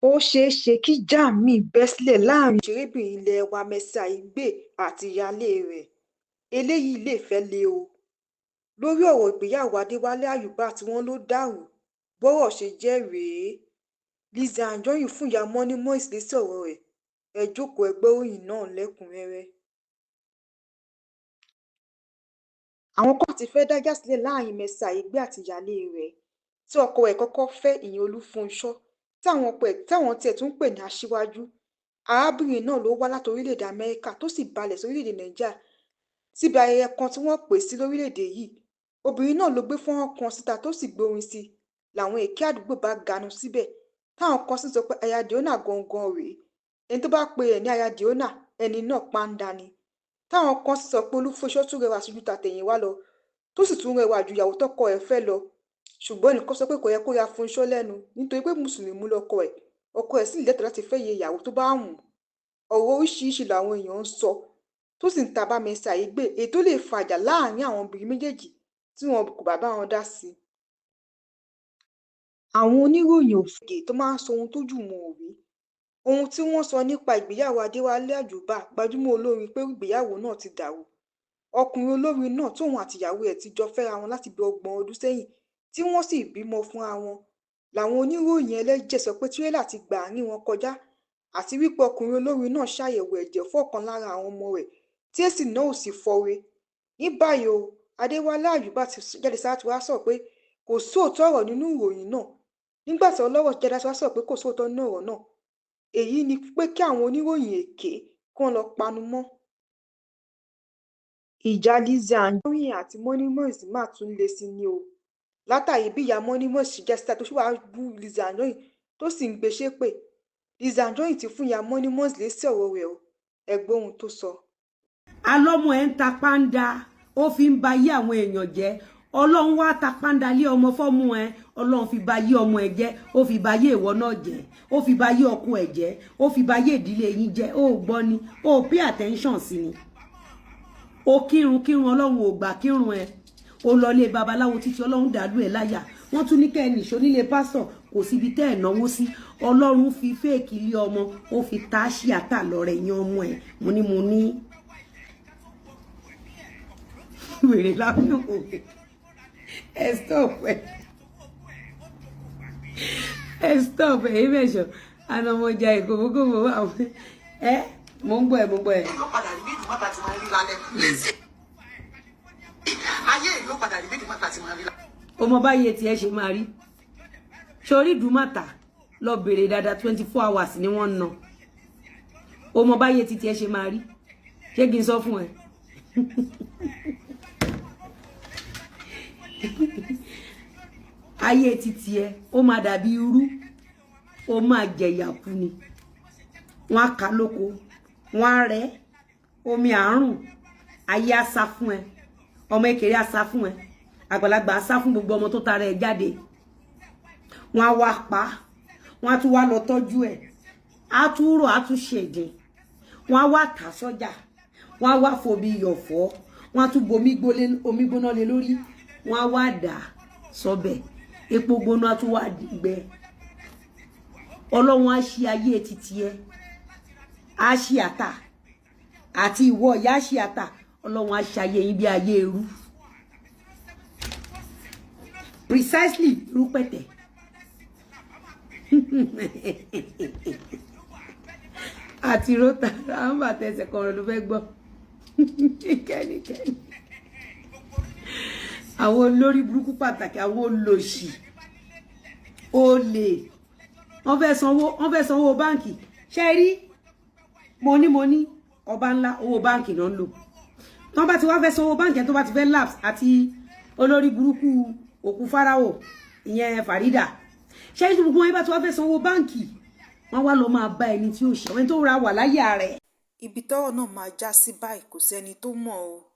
ó ṣeé ṣe kí ìjà míì bẹ́ sílẹ̀ láàrin òṣèrébìnrin ilé wa Mercy Aigbe àti ìyáálé rẹ̀. Eléyìí lè fẹ́ le o. Lórí ọ̀rọ̀ ìgbéyàwó Adéwálé Àyùbá tí wọ́n ló dàrú, bọ́rọ̀ ṣe jẹ́ rèé. Lizzy Anjorin fún ìyá Money lésì ọ̀rọ̀ rẹ̀. Ẹ jókòó ẹ gbọ́ ìròyìn náà lẹ́kùnrẹ́rẹ́. Àwọn kan ti fẹ́ dájà sílẹ̀ láàrin Mercy Aigbe àti ìyáálé rẹ̀ tí ọkọ rẹ̀ kọ́kọ́ fẹ́, ìyẹn Olúfunṣọ́, táwọn tiẹ̀ tún ń pè ní Aṣíwájú. Arábìnrin náà ló wá láti orílẹ̀-èdè Amẹ́ríkà tó sì balẹ̀ sí orílẹ̀-èdè Nàìjíríà síbi ayẹyẹ kan tí wọ́n pè sí lórílẹ̀-èdè yìí. Obìnrin náà ló gbé fọ́nrán kan síta tó sì gbórin sí i, làwọn èké àdúgbò bá ganu síbẹ̀. Táwọn kan sì sọ pé aya Diona gangan rèé. Ẹni tó bá pe ẹ̀ ní aya Diona, ẹni náà pàǹdà ni. Táwọn kan sì sọ pé Olúfunṣọ́ tún rẹwà sójú tàtẹ̀yìnwá lọ, tó sì tún rẹwà ju ìyàwó tọkọ ẹ̀ fẹ́ lọ. Ṣùgbọ́n ẹnìkan sọ pé kò yẹ kó ya Funṣọ́ lẹ́nu nítorí pé mùsùlùmí lọkọ ẹ̀ sì lẹ́tọ̀ọ́ láti fẹ́ iye ìyàwó tó bá wù ú. Ọ̀rọ̀ oríṣiríṣi làwọn èèyàn ń sọ tó sì ń ta bá Mercy Aigbe, èyí tó lè fàjà láàrin àwọn obìnrin méjèèjì tí wọn kò bá wọn dá sí i. Àwọn oníròyìn òfegè tó máa ń sọ ohun tójú wọn ò rí. Ohun tí wọ́n sọ nípa ìgbéyàwó Adéwálé Àyùbá, gbajúmọ̀ olórin, pé ìgbéyàwó náà ti dàrú. Ọkùnrin olórin náà tóun àti ìyàwó ẹ̀ ti jọ fẹ́ra wọn láti bí 30 ọdún sẹ́yìn tí wọ́n sì bímọ fúnra wọn. Làwọn oníròyìn ẹlẹ́jẹ̀ sọ pé tírélà ti gbà àárín wọn kọjá àti wípé ọkùnrin olórin náà ṣàyẹ̀wò ẹ̀jẹ̀ fún ọ̀kan lára àwọn ọmọ rẹ̀ tí èsì náà ò sì fọ́re. Ní báyìí o, Adéwálé Àyùbá ti jáde sáti wá sọ pé kò sóòótọ́ ọ̀rọ̀ nínú ìròyìn náà. Nígbà tí ọlọ́rọ̀ jáde wá sọ pé kò sóòótọ́ nínú ọ̀rọ̀ náà, èyí ni pé kí àwọn oníròyìn èké kí wọ́n lọ panu mọ́. Ìjà Lizzy Anjorin àti Money máa tún le sí ni o. Látàrí bí ìyá Money ṣe jẹ́ síta tó sì wá bú Lizzy Anjorin tó sì ń gbé ṣépè. Lizzy Anjorin ti fún ìyá Money lésì ọ̀rọ̀ rẹ̀ o. Ẹ gbọ́ ohun tó sọ. Alọ́mọ ẹ̀ ń ta pàǹdà, ó fi ń ba yí àwọn èèyàn jẹ́. Ọlọ́run wá ta pàǹdà lé ọmọ fọ́mú ẹ, Ọlọ́run fi ba yí ọmọ ẹ jẹ́, ó fi ba yí ìwọ náà jẹ́, ó fi ba yí ọkọ ẹ jẹ́, ó fi ba yí ìdílé yín jẹ́. Ó gbọ́ ni, ó pay attention sí ni. Ó kírun Ọlọ́run ò gbà kírun ẹ. Ó lọ lé babaláwo títí Ọlọ́run dàlú ẹ láyà. Wọ́n tún ní kẹ́ ẹ nìṣó nílé pásítọ̀, kò síbi tẹ́ ẹ̀ náwó sí. Ọlọ́run fi fèèkì lé ọmọ, ó fi táṣì àtà lọ́rẹ̀ yan ọmọ ẹ̀. Mo ní wèrè lábẹ́ òwe. Stop ẹ mẹ́sàn án ọmọ ọjà ìkòmókòmó àwọn mo ń gbọ́ ẹ. Ló padà rí bí ìdùmọ́ta ti máa rí lálẹ́. Ayé ló padà rí bí ìdùmọ́ta ti máa rí lálẹ́. Ọmọ báyé tiẹ̀ ṣe máa rí. Sórí ìdùmọ́ta lọ bèrè dáadáa 24 hours ni wọ́n ń ná. Ọmọ báyé ti tiẹ̀ ṣe máa rí. Ṣé kí n sọ fún ẹ? Ayé títí ẹ ó máa dàbí irú, ó máa jẹyà kú ni. Wọ́n á ká lóko, wọ́n á rẹ́, omi àárùn, ayé á sá fún ẹ, ọmọ kékeré á sá fún ẹ, àgbàlagbà á sá fún gbogbo ọmọ tó tara ẹ jáde. Wọ́n á wá pa, wọ́n á tún wá lọ tọ́jú ẹ, á tún rò, á tún ṣèdè, wọ́n á wá tà sọ́jà, wọ́n á wá fomi yọ̀fọ́, wọ́n á tún bomi gbóná lé lórí, wọ́n á wá dà sọ́bẹ̀, epo gbóná á tún wá gbẹ. Ọlọ́run á ṣí ayé títí ẹ, á ṣí àtà àti ìwọ ìyá ṣí àtà. Ọlọ́run á ṣe ayé yín bí ayé eru. Precisely irú pẹ̀tẹ̀. Àti rota àwọn bàtà ẹsẹ̀ kan ló fẹ́ gbọ́. Kẹ́nikẹ́ni. Àwọn olórí burúkú pàtàkì, àwọn olòṣì, olè, wọ́n fẹ́ sanwó báǹkì. Ṣé rí mo ní ọba ńlá owó báǹkì náà ń lò. Tọ́n bá ti wá fẹ́ sanwó báǹkì tó bá ti fẹ́ lapse àti olórí burúkú òkú Fáráò ìyẹn Farida. Ṣé rí gbogbo wọn bá ti wá fẹ́ sanwó báǹkì, wọ́n wá lọ máa bá ẹni tí ó ṣe, ẹni tó ra wà láyà rẹ̀. Ibi tọ́rọ̀ náà máa já sí báyìí kò sẹ́ni tó mọ̀ o.